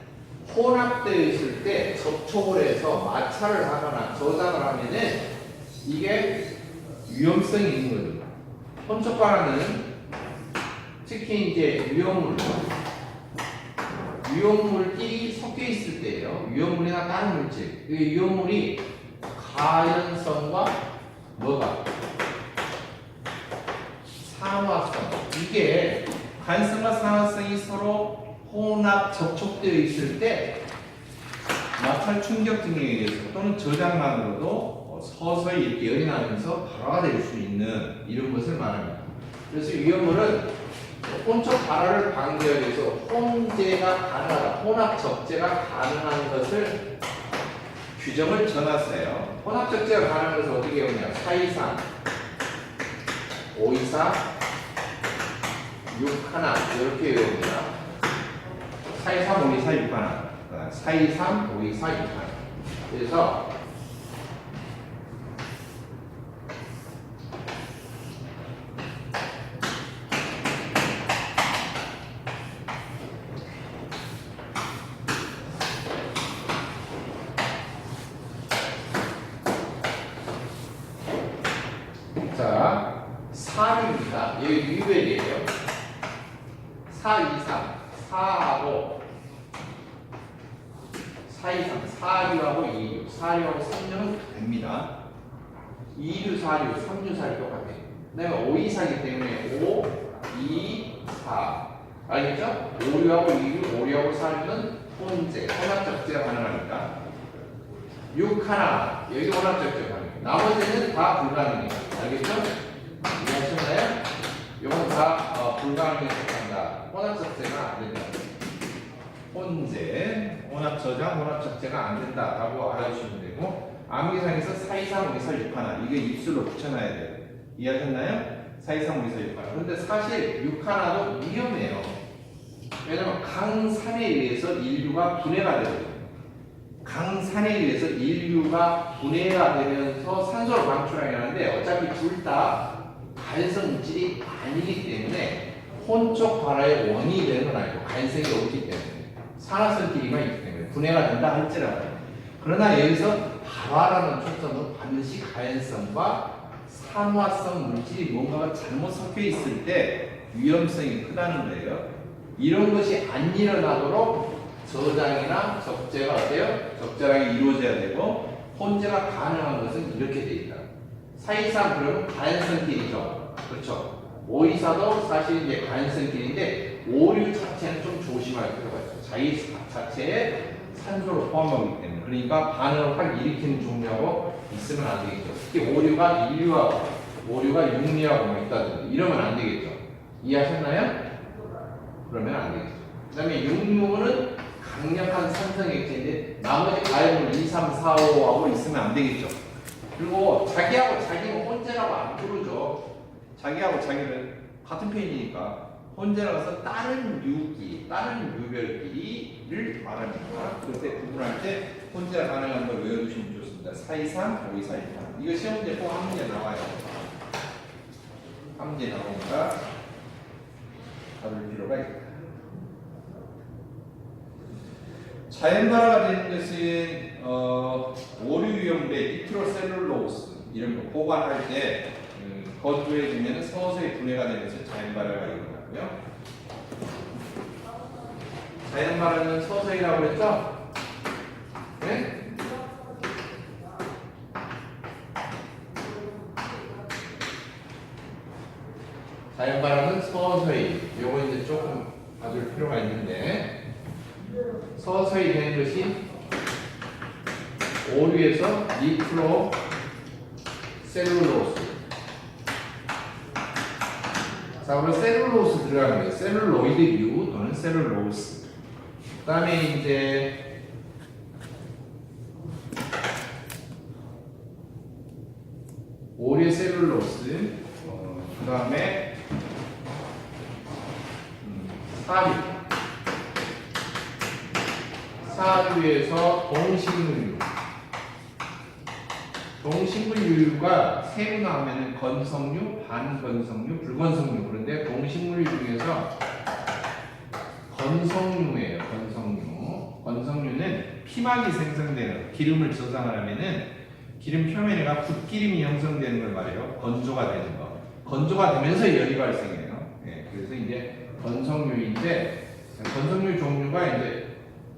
혼합되어 있을 때 접촉을 해서 마찰을 하거나 저장을 하면은 이게 위험성이 있는 거죠. 혼촉발화는 특히 이제 위험물끼리 섞여 있을 때예요. 위험물이나 다른 물질. 이 위험물이 가연성과 뭐가? 산화성. 이게 가연성과 산화성이 서로 혼합 접촉되어 있을 때 마찰 충격 등에 의해서 또는 저장만으로도 서서히 이렇게 열이 나면서 발화가 될 수 있는 이런 것을 말합니다. 그래서 위험물은 혼촉 발화를 방지하기 위해서 혼재가 가능하다, 혼합 적재가 가능한 것을 규정을 정했어요. 혼합 적재가 가능한 것을 어떻게 해오냐? 423, 524, 6 하나 이렇게 외웁니다. 4, 2, 3, 5, 2, 4, 6 하나 4, 2, 3, 5, 2, 4, 6 하나 그래서 자, 4입니다. 여기 유별이에요. 4, 2, 3, 4하고 4, 2, 3, 4, 6하고 2, 6, 4, 6하고 3, 6은 됩니다. 2, 6, 4, 6, 3, 6, 4, 6 똑같아요. 그다음에 5, 2, 4이기 때문에 5, 2, 4 알겠죠? 5, 6하고 2, 6, 5, 6하고 4, 6은 혼재, 혼합적재가 가능합니다. 6 하나, 여기 혼합적재가 가능해요. 나머지는 다 불가능해요. 알겠죠? 이해하셨나요? 이건 다 불가능에 속한다. 혼합적재가 안 된다. 혼재, 혼합저장, 혼합적재가 안 된다라고 알아주시면 되고 암기상에서 4, 2, 3, 5, 2, 4, 6 하나 이게 입술로 붙여놔야 돼요. 이해하셨나요? 4, 2, 3, 5, 2, 4, 6 하나. 근데 사실 6 하나도 위험해요. 왜냐면 강산에 의해서 인류가 분해가 되거든요. 강산에 의해서 인류가 분해가 되면서 산소를 방출하게 하는데 어차피 둘 다 가연성 물질이 아니기 때문에 혼촉 발화의 원인이 되는 건 아니고 가연성이 없기 때문에 산화성끼리만 있기 때문에 분해가 된다 할지라도 그러나 여기서 발화라는 초점은 반드시 가연성과 산화성 물질이 뭔가가 잘못 섞여 있을 때 위험성이 크다는 거예요. 이런 것이 안 일어나도록 저장이나 적재가 어때요? 적절하게 이루어져야 되고 혼재가 가능한 것은 이렇게 돼 있다. 4, 2, 3 그러면 가연성끼리죠. 그렇죠. 5, 2, 4도 사실 이제 가연성끼리인데 오류 자체는 좀 조심할 필요가 있어요. 자기 자체에 산소를 포함하기 때문에 그러니까 반응을 확 일으키는 종류하고 있으면 안 되겠죠. 특히 오류가 인류하고 오류가 육류하고 있다든지 이러면 안 되겠죠. 이해하셨나요? 그러면 안 되겠죠. 그 다음에 육류는 강력한 산성액체인데 나머지 가연물 2, 3, 4, 5하고 있으면 안 되겠죠. 그리고 자기하고 자기는 혼재라고 안 부르죠. 자기하고 자기는 같은 편이니까 혼재라고 해서 다른 유기, 다른 유별끼리를 말합니다. 그럴 때 구분할 때 혼재가 가능한 걸 외워두시면 좋습니다. 4, 2, 3, 5, 2, 4, 2, 3 이거 시험 문제 꼭 한 문제 나와요. 한 문제 나오니까 다룰 필요가 있다. 자연발화가 되는 것은 오류위험물의 니트로셀룰로스 이런 거 보관할 때 거두해지면 서서히 분해가 되면서 자연발화가 일어나고요. 자연발화는 서서히라고 했죠? 네? 자연발화는 서서히 요거 이제 조금 봐줄 필요가 있는데 서서히 되는 것이 오류에서 니트로 셀룰로스. 자, 그럼 셀룰로스 들어가는 거예요. 셀룰로이드류 또는 셀룰로스. 그 다음에 이제 오류의 셀룰로스. 그 다음에 사류. 사류에서 동식물류. 동식물류가 세분화하면 건성류, 반건성류, 불건성류. 그런데 동식물류 중에서 건성류예요. 건성류. 건성류는 피막이 생성되는 기름을 저장하려면은 기름 표면에가 붓기름이 형성되는 걸 말해요. 건조가 되는 거. 건조가 되면서 열이 발생해요. 네, 그래서 이제 건성류인데 건성류 종류가 이제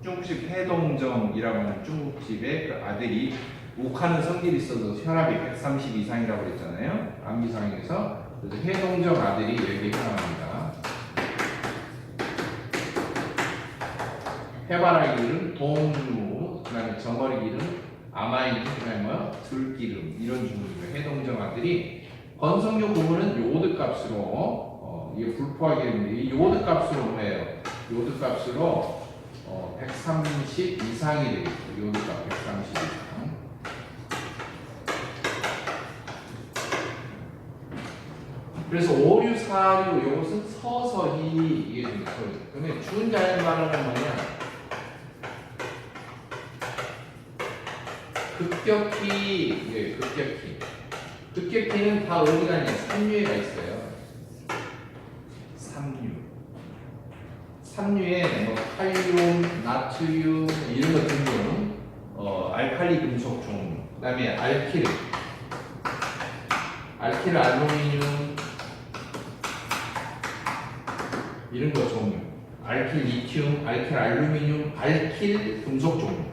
중국식 해동정이라고 하는 중국집의 그 아들이 욱하는 성질이 있어서 혈압이 130 이상이라고 그랬잖아요. 암기상에서. 그래서 해동정 아들이 여기 하나입니다. 해바라기 기름, 동류, 그 다음에 정어리 기름, 아마이드, 그 다음에 뭐 들기름 이런 종류의 해동정 아들이 건성류 부분은 요드 값으로 이게 불포화 기름인데 이 요드 값으로 뭐예요? 요드 값으로 130 이상이 되겠죠. 요드 값 130 이상. 그래서 오류, 사류 이것은 서서히 이게 됩니다. 그러면 준자연반응은 뭐냐? 급격히, 예, 급격히. 급격히는 다 어디가 있냐? 삼류에가 있어요. 삼류에 뭐 칼륨, 나트륨 이런 것 등등 알칼리 금속 종류. 그다음에 알킬, 알루미늄 이런 거 종류. 알킬 리튬, 알킬 알루미늄, 알킬 금속 종류.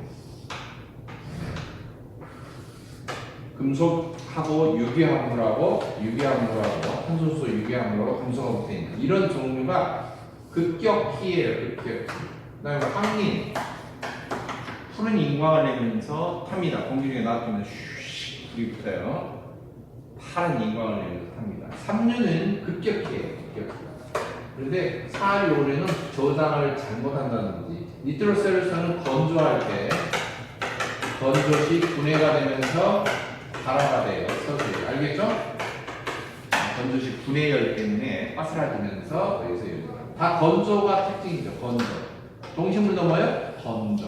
금속하고 유기화물하고 탄소수 유기화물하고 금속하고 붙어 있는 이런 종류가 급격히예요. 급격히. 그다음에 황린, 푸른 인광을 내면서 탑니다. 공기 중에 나왔으면 슉 이렇게 붙어요. 파란 인광을 내면서 탑니다. 삼류는 급격히예요. 급격히. 그런데 사류, 오류는 저장을 잘못한다든지 니트로셀루스는 건조할 때 건조 시 분해가 되면서 발화가 돼요. 서서히. 알겠죠? 건조 시 분해열 때문에 빠스라지면서 여기서 다 건조가 특징이죠. 건조. 동식물도 뭐예요? 건조.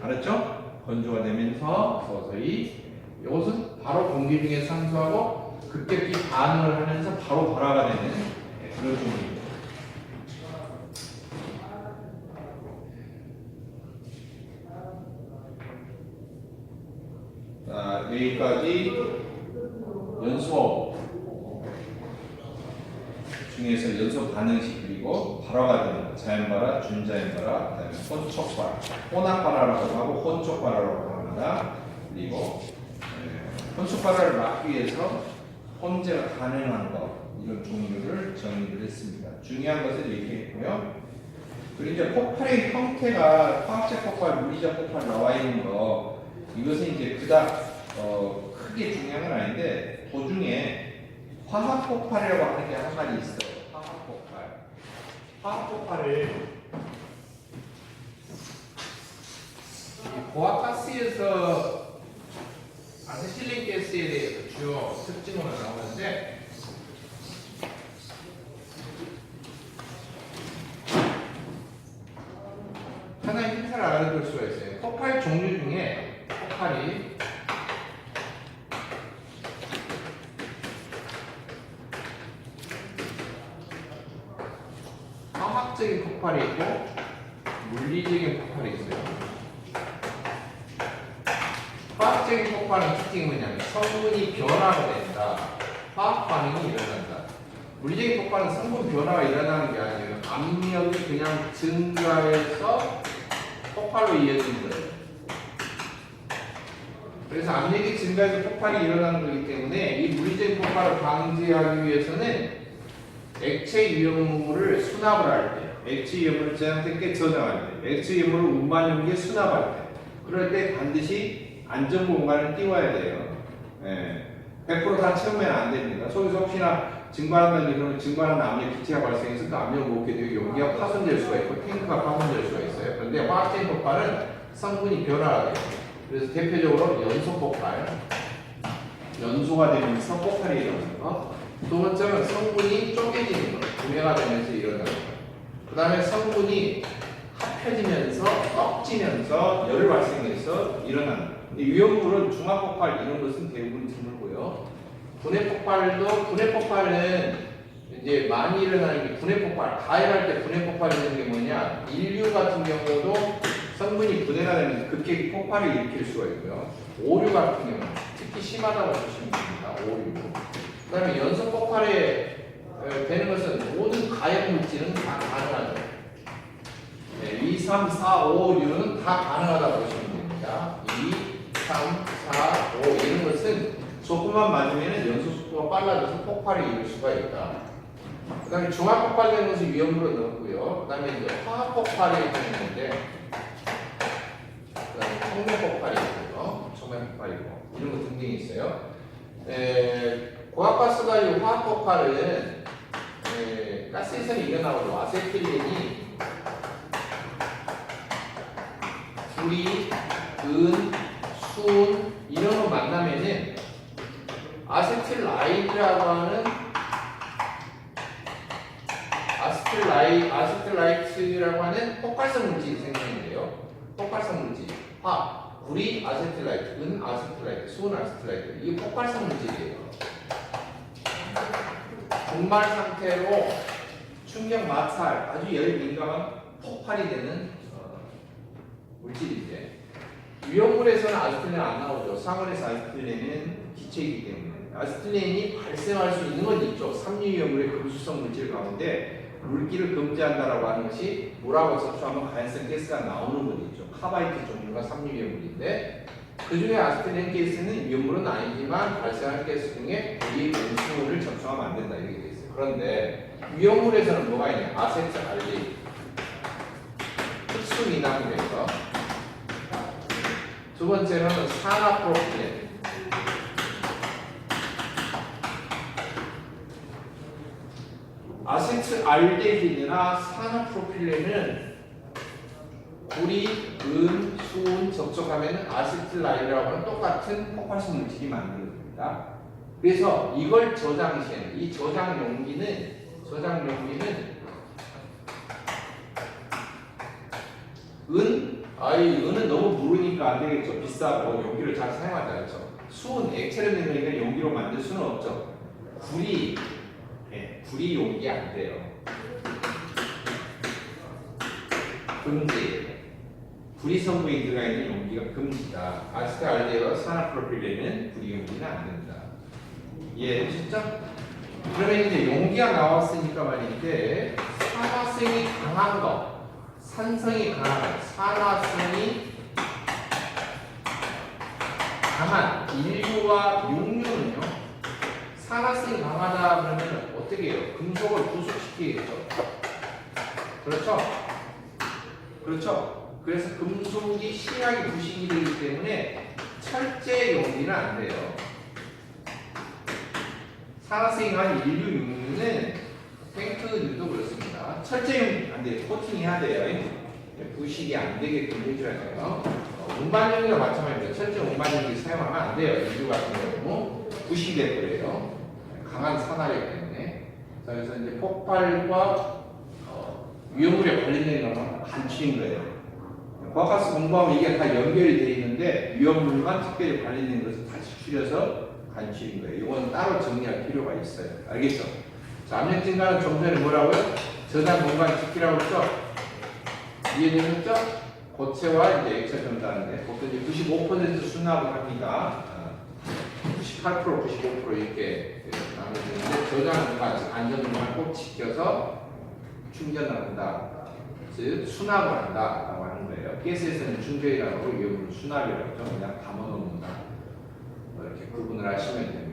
알았죠? 건조가 되면서 서서히 이것은 바로 공기 중에 상수하고 급격히 반응을 하면서 바로 발화가 되는 그런 종류입니다. 자, 여기까지 연소 중에서 연소 반응식 그리고 발화가 되는 자연발화, 준자연발화, 그다음에 혼촉발화, 혼합발화라고 하고 혼촉발화라고 합니다. 그리고 혼촉발화를 막기 위해서 혼재가 가능한 것 이런 종류를 정의를 했습니다. 중요한 것을 얘기했고요. 그리고 이제 폭발의 형태가 화학적 폭발, 물리적 폭발 나와 있는 거 이것은 이제 그닥 크게 중요한 건 아닌데 도중에 화학 폭발이라고 하는 게 한 가지 있어요. 화학 폭발. 화학 폭발을 고압가스에서 아세틸린 가스에 대해서 주요 특징으로 나오는데 하나의 행사를 알아둘 수가 있어요. 폭발 종류 중에 폭발이 화학적인 폭발이 있고 물리적인 폭발이 있어요. 화학적인 폭발은 특징이 뭐냐면 성분이 변화가 된다. 화학 반응이 일어난다. 물리적인 폭발은 성분 변화가 일어나는 게 아니에요. 압력이 그냥 증가해서 폭발로 이어지는 거예요. 그래서 압력이 증가해서 폭발이 일어나는 거기 때문에 이 물리적인 폭발을 방지하기 위해서는 액체 위험물을 수납을 할 때, 액체 위험물을 제한되게 저장할 때, 액체 위험물을 운반용기에 수납할 때, 그럴 때 반드시 안전 공간을 띄워야 돼요. 100% 다 채우면 안 됩니다. 속에서 혹시나 증발한다든지 그러면 증발하는 압력 기체가 발생해서 그 압력을 못 견디고 용기가 파손될 수가 있고 탱크가 파손될 수가 있어요. 그런데 화학적인 폭발은 성분이 변화가 돼요. 그래서 대표적으로 연소 폭발, 연소가 되면서 폭발이 일어나는 거. 두 번째는 성분이 쪼개지는 거, 분해가 되면서 일어나는 거. 그 다음에 성분이 합혀지면서 썩지면서 열을 발생해서 일어나는 거. 위험물은 중화폭발 이런 것은 대부분 드물고요. 분해폭발은 이제 많이 일어나는 게 분해폭발, 가열할 때 분해폭발이 되는 게 뭐냐? 인류 같은 경우도 성분이 분해가 되면서 급격히 폭발을 일으킬 수가 있고요. 오류 같은 경우 특히 심하다고 보시면 됩니다. 오류. 그 다음에 연소 폭발에 되는 것은 모든 가열 물질은 다 가능하죠. 2, 3, 4, 5, 6는 다 가능하다고 보시면 됩니다. 2, 3, 4, 5 이런 것은 조금만 맞으면 연소 속도가 빨라져서 폭발이 이룰 수가 있다. 그 다음에 중화 폭발되는 것은 위험으로 넣었고요. 그 다음에 이제 화학 폭발이 되는데 그 다음에 촉매 폭발이 있고요. 촉매 폭발이고 이런 거 등등이 있어요. 고압가스가 이 화학 폭발은 가스에서는 일어나고 아세틸렌이 불이, 은, 순 이런 거 만나면은 아세틸라이드라고 하는 아세틸라이트라고 하는 폭발성 물질이 생성인데요. 폭발성 물질. 구리 아세틸라이트, 은 아세틸라이트, 수은 아세틸라이트. 이게 폭발성 물질이에요. 분말 상태로 충격 마찰, 아주 열 민감한 폭발이 되는 물질인데 위험물에서는 아세틸렌 안 나오죠. 상온에서 아세틸렌은 기체이기 때문에 아세틸렌이 발생할 수 있는 건 있죠. 삼류 위험물의 금수성 물질 가운데 물기를 금지한다라고 하는 것이 물하고 접촉하면 가연성 가스가 나오는 건 있죠. 카바이트 종류가 삼류 위험물인데 그 중에 아세틸렌 가스는 위험물은 아니지만 발생할 가스 중에 우리 음수물을 접촉하면 안 된다 이렇게 돼 있어요. 그런데 위험물에서는 뭐가 있냐? 아세트알데히드, 흑수 미나물에서 두 번째는 산화프로필렌. 아세트알데히드나 산화프로필렌은 구리, 은, 수은 접촉하면 아세틸라이드라고 하는 똑같은 폭발성 물질이 만들어집니다. 그래서 이걸 저장시에는 이 저장 용기는 은은 너무 무르니까 안 되겠죠. 비싸고 용기를 잘 사용하지 않죠. 수은 액체를 넣는 거니까 용기로 만들 수는 없죠. 구리 용기 안 돼요. 금지. 구리 성분이 들어가 있는 용기가 금지다. 아세트알데히드와 산화프로필렌은 구리 용기는 안 된다. 이해되셨죠? 그러면 이제 용기가 나왔으니까 말인데 산화성이 강한 거, 산성이 강한 거, 산화성이 강한 인류와 육류는요. 산화성이 강하다 그러면 어떻게 해요? 금속을 부속시키겠죠. 그렇죠? 그래서 금속이 심하게 부식이 되기 때문에 철제 용기는 안 돼요. 산화성이 강한 인류 육류는 탱크들도 그렇습니다. 철제 용기 안 돼요. 코팅이 해야 돼요. 부식이 안 되게끔 해줘야 돼요. 운반용기가 마찬가지입니다. 철제 운반용기 사용하면 안 돼요. 인류 같은 경우 부식이 될 거예요. 강한 산화력 때문에. 자, 그래서 이제 폭발과 위험물에 관련된 것만 간추린 거예요. 과학학습 공부하면 이게 다 연결이 되어 있는데 위험물만 특별히 관련된 것을 다시 추려서 간추린 거예요. 이건 따로 정리할 필요가 있어요. 알겠죠? 자, 압력 증가는 좀 전에 뭐라고요? 저장 공간 지키라고 했죠? 이해되셨죠? 고체와 이제 액체 전달인데 보통 이제 95% 수납을 합니다. 98%, 95% 이렇게 나눠지는데 저장 공간, 안전 공간 꼭 지켜서 충전을 한다. 즉 수납을 한다라고 하는 거예요. 가스에서는 충전이라고 하고 위험물은 수납이라고 하죠. 그냥 담아놓는다. 이렇게 구분을 하시면 됩니다.